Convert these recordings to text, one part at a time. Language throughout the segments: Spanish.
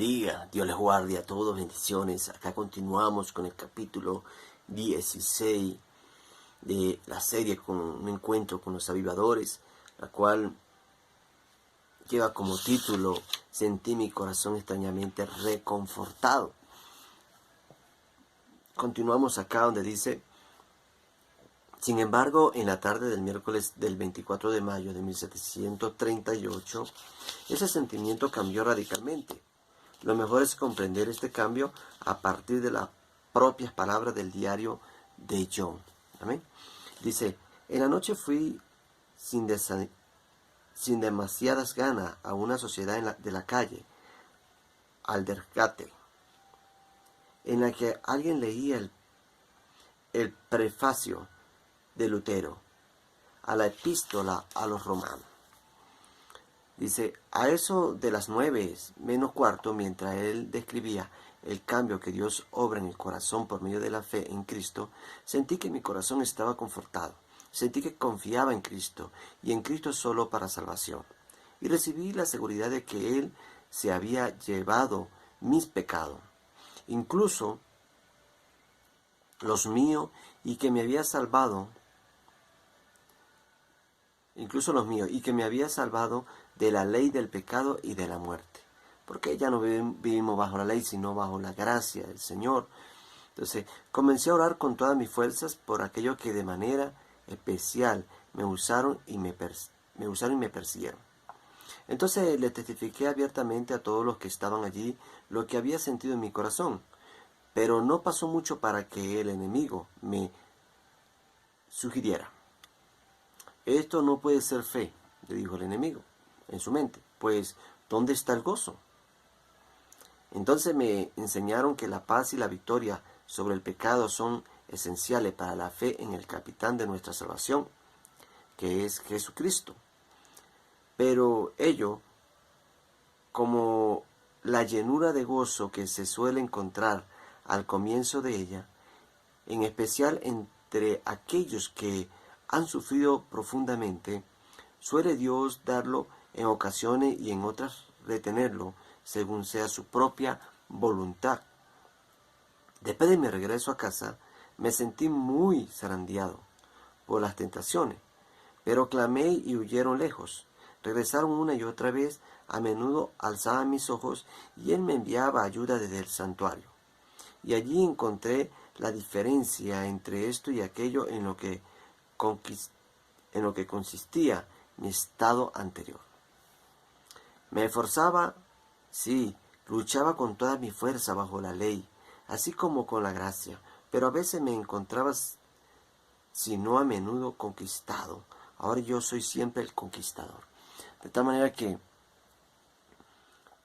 bendiga, Dios les guarde a todos, bendiciones. Acá continuamos con el capítulo 16 de la serie con un encuentro con los avivadores, la cual lleva como título Sentí mi corazón extrañamente reconfortado. Continuamos acá donde dice: sin embargo, en la tarde del miércoles del 24 de mayo de 1738, ese sentimiento cambió radicalmente. Lo mejor es comprender este cambio a partir de las propias palabras del diario de John. ¿Amén? Dice: en la noche fui sin demasiadas ganas a una sociedad de la calle, Aldergate, en la que alguien leía el prefacio de Lutero a la epístola a los romanos. Dice: a eso de las 9:15, mientras él describía el cambio que Dios obra en el corazón por medio de la fe en Cristo, sentí que mi corazón estaba confortado. Sentí que confiaba en Cristo y en Cristo solo para salvación. Y recibí la seguridad de que Él se había llevado mis pecados, incluso los míos, y que me había salvado de la ley del pecado y de la muerte. Porque ya no vivimos bajo la ley, sino bajo la gracia del Señor. Entonces, comencé a orar con todas mis fuerzas por aquellos que de manera especial me usaron y me persiguieron. Entonces le testifiqué abiertamente a todos los que estaban allí lo que había sentido en mi corazón. Pero no pasó mucho para que el enemigo me sugiriera: esto no puede ser fe, le dijo el enemigo en su mente, pues ¿dónde está el gozo? Entonces me enseñaron que la paz y la victoria sobre el pecado son esenciales para la fe en el capitán de nuestra salvación, que es Jesucristo. Pero ello, como la llenura de gozo que se suele encontrar al comienzo de ella, en especial entre aquellos que han sufrido profundamente, suele Dios darlo en ocasiones y en otras retenerlo según sea su propia voluntad. Después de mi regreso a casa, me sentí muy zarandeado por las tentaciones, pero clamé y huyeron lejos. Regresaron una y otra vez, a menudo alzaba mis ojos y Él me enviaba ayuda desde el santuario. Y allí encontré la diferencia entre esto y aquello en lo que consistía mi estado anterior. Me esforzaba, sí, luchaba con toda mi fuerza bajo la ley, así como con la gracia, pero a veces me encontraba, si no a menudo, conquistado. Ahora yo soy siempre el conquistador. De tal manera que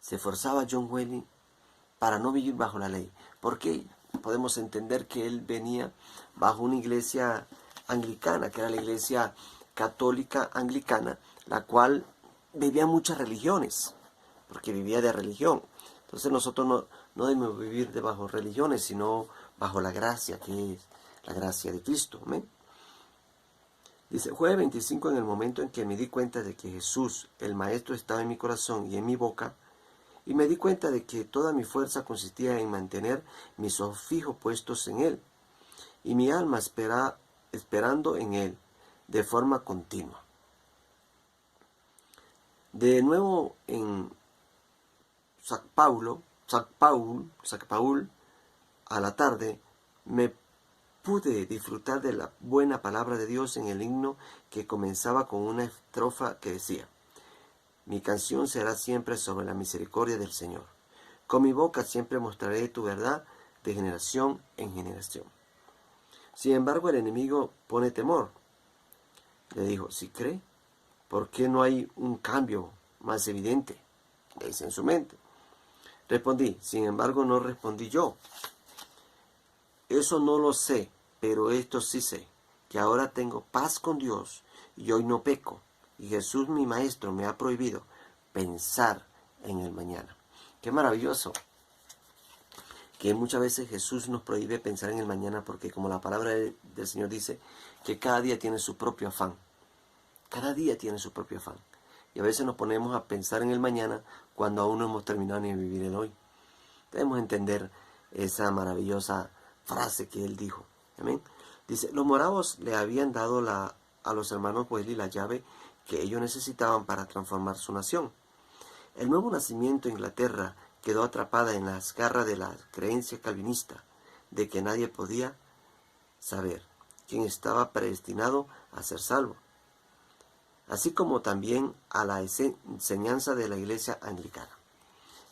se esforzaba John Wesley para no vivir bajo la ley. Porque podemos entender que él venía bajo una iglesia anglicana, que era la iglesia católica anglicana, la cual vivía muchas religiones, porque vivía de religión. Entonces nosotros no debemos vivir debajo de religiones, sino bajo la gracia, que es la gracia de Cristo. ¿Amén? Dice: jueves 25, en el momento en que me di cuenta de que Jesús, el Maestro, estaba en mi corazón y en mi boca, y me di cuenta de que toda mi fuerza consistía en mantener mis ojos fijos puestos en Él, y mi alma esperando en Él de forma continua. De nuevo en San Paul, a la tarde, me pude disfrutar de la buena palabra de Dios en el himno que comenzaba con una estrofa que decía: mi canción será siempre sobre la misericordia del Señor. Con mi boca siempre mostraré tu verdad de generación en generación. Sin embargo, el enemigo pone temor. Le dijo: si cree, ¿por qué no hay un cambio más evidente? Le dice en su mente. Respondí: sin embargo, no respondí yo. Eso no lo sé, pero esto sí sé, que ahora tengo paz con Dios y hoy no peco. Y Jesús, mi Maestro, me ha prohibido pensar en el mañana. Qué maravilloso que muchas veces Jesús nos prohíbe pensar en el mañana, porque como la palabra del Señor dice, que cada día tiene su propio afán. Cada día tiene su propio afán. Y a veces nos ponemos a pensar en el mañana cuando aún no hemos terminado ni de vivir el hoy. debemos entender esa maravillosa frase que él dijo. Amén. Dice, los moravos le habían dado a los hermanos Wesley la llave que ellos necesitaban para transformar su nación. El nuevo nacimiento de Inglaterra quedó atrapada en las garras de la creencia calvinista de que nadie podía saber quién estaba predestinado a ser salvo, así como también a la enseñanza de la Iglesia anglicana,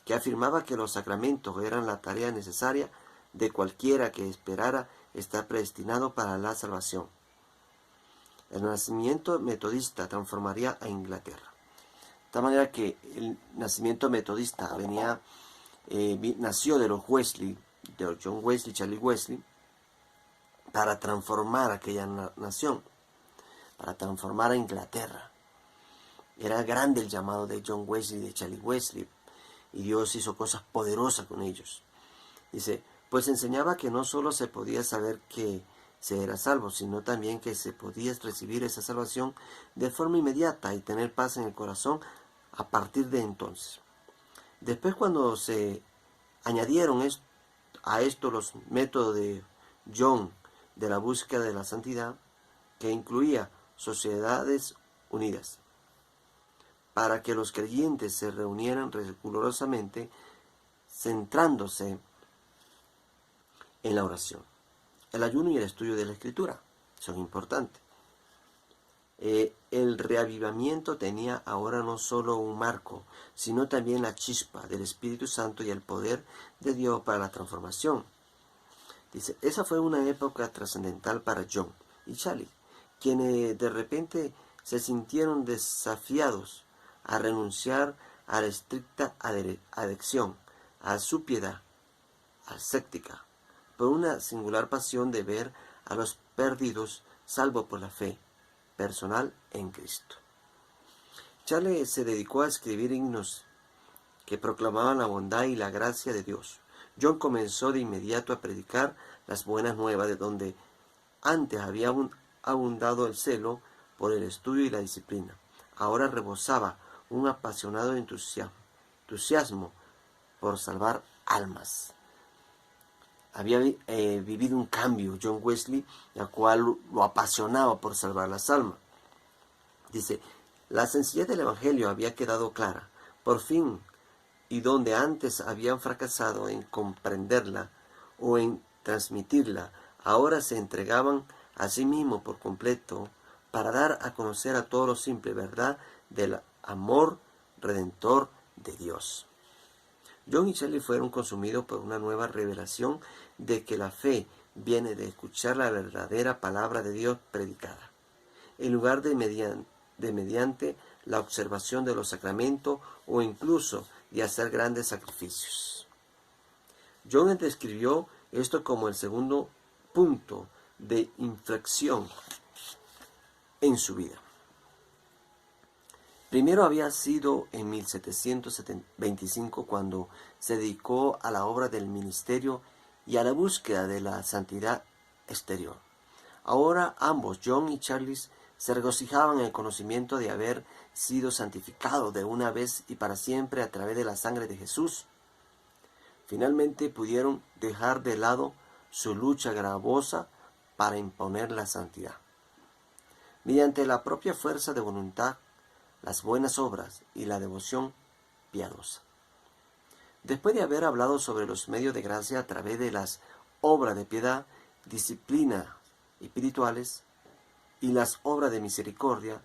que afirmaba que los sacramentos eran la tarea necesaria de cualquiera que esperara estar predestinado para la salvación. El nacimiento metodista transformaría a Inglaterra. De tal manera que el nacimiento metodista nació de los Wesley, de John Wesley, Charlie Wesley, para transformar aquella nación, para transformar a Inglaterra. Era grande el llamado de John Wesley y de Charlie Wesley, y Dios hizo cosas poderosas con ellos. Dice, pues enseñaba que no solo se podía saber que se era salvo, sino también que se podía recibir esa salvación de forma inmediata y tener paz en el corazón a partir de entonces. Después, cuando se añadieron a esto los métodos de John de la búsqueda de la santidad, que incluía sociedades unidas, para que los creyentes se reunieran rigurosamente, centrándose en la oración. El ayuno y el estudio de la Escritura son importantes. El reavivamiento tenía ahora no solo un marco, sino también la chispa del Espíritu Santo y el poder de Dios para la transformación. Dice, esa fue una época trascendental para John y Charlie, quienes de repente se sintieron desafiados a renunciar a la estricta adhesión a su piedad ascética, por una singular pasión de ver a los perdidos salvos por la fe personal en Cristo. Charlie se dedicó a escribir himnos que proclamaban la bondad y la gracia de Dios. John comenzó de inmediato a predicar las buenas nuevas, de donde antes había abundado el celo por el estudio y la disciplina. Ahora rebosaba un apasionado entusiasmo por salvar almas. Había vivido un cambio John Wesley, el cual lo apasionaba por salvar las almas. Dice, la sencillez del Evangelio había quedado clara, por fin, y donde antes habían fracasado en comprenderla o en transmitirla, ahora se entregaban a sí mismos por completo para dar a conocer a todos la simple verdad del amor redentor de Dios. John y Charlie fueron consumidos por una nueva revelación de que la fe viene de escuchar la verdadera palabra de Dios predicada, en lugar de mediante la observación de los sacramentos o incluso de hacer grandes sacrificios. John describió esto como el segundo punto de inflexión en su vida. Primero había sido en 1725 cuando se dedicó a la obra del ministerio y a la búsqueda de la santidad exterior. Ahora ambos, John y Charlie, se regocijaban en el conocimiento de haber sido santificados de una vez y para siempre a través de la sangre de Jesús. Finalmente pudieron dejar de lado su lucha gravosa para imponer la santidad. Mediante la propia fuerza de voluntad, las buenas obras y la devoción piadosa. Después de haber hablado sobre los medios de gracia a través de las obras de piedad, disciplina espirituales y las obras de misericordia,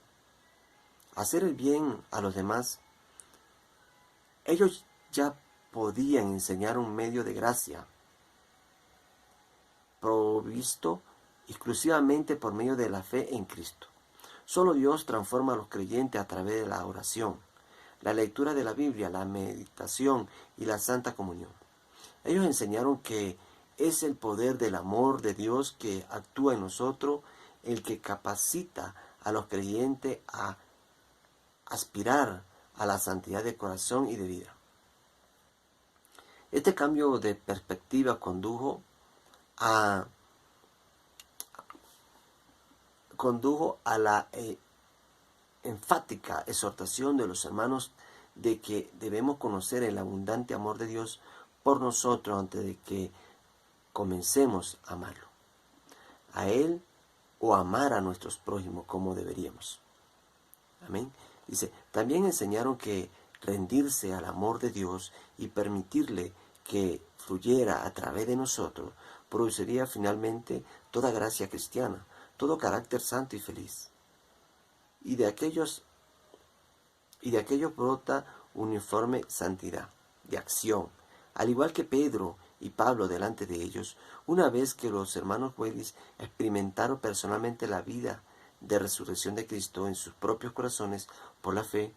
hacer el bien a los demás, ellos ya podían enseñar un medio de gracia provisto exclusivamente por medio de la fe en Cristo. Solo Dios transforma a los creyentes a través de la oración, la lectura de la Biblia, la meditación y la Santa Comunión. Ellos enseñaron que es el poder del amor de Dios que actúa en nosotros el que capacita a los creyentes a aspirar a la santidad de corazón y de vida. Este cambio de perspectiva condujo a la enfática exhortación de los hermanos de que debemos conocer el abundante amor de Dios por nosotros antes de que comencemos a amarlo. A Él o amar a nuestros prójimos como deberíamos. Amén. Dice, también enseñaron que rendirse al amor de Dios y permitirle que fluyera a través de nosotros produciría finalmente toda gracia cristiana, todo carácter santo y feliz. Y de aquellos brota uniforme santidad, de acción. Al igual que Pedro y Pablo delante de ellos, una vez que los hermanos Willis experimentaron personalmente la vida de resurrección de Cristo en sus propios corazones por la fe,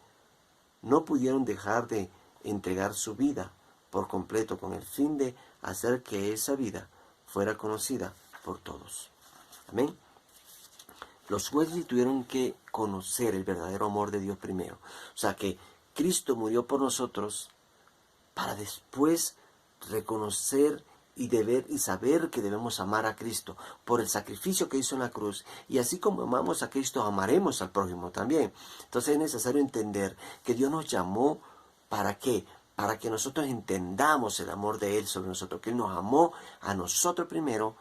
no pudieron dejar de entregar su vida por completo con el fin de hacer que esa vida fuera conocida por todos. Amén. Los Wesley tuvieron que conocer el verdadero amor de Dios primero. O sea que Cristo murió por nosotros para después reconocer y deber y saber que debemos amar a Cristo por el sacrificio que hizo en la cruz. Y así como amamos a Cristo, amaremos al prójimo también. Entonces es necesario entender que Dios nos llamó ¿para qué? Para que nosotros entendamos el amor de Él sobre nosotros, que Él nos amó a nosotros primero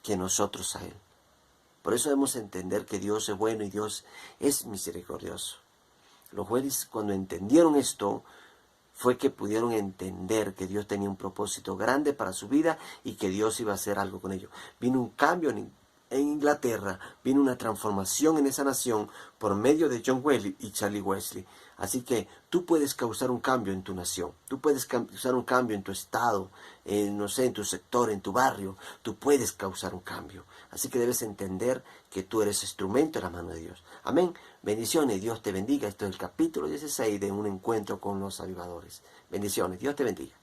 que nosotros a Él. Por eso debemos entender que Dios es bueno y Dios es misericordioso. Los Wesley, cuando entendieron esto, fue que pudieron entender que Dios tenía un propósito grande para su vida y que Dios iba a hacer algo con ellos. Vino un cambio en Inglaterra, vino una transformación en esa nación por medio de John Wesley y Charlie Wesley. Así que tú puedes causar un cambio en tu nación, tú puedes causar un cambio en tu estado, no sé, en tu sector, en tu barrio, tú puedes causar un cambio. Así que debes entender que tú eres instrumento en la mano de Dios. Amén. Bendiciones, Dios te bendiga. Esto es el capítulo 16 de Un Encuentro con los Avivadores. Bendiciones, Dios te bendiga.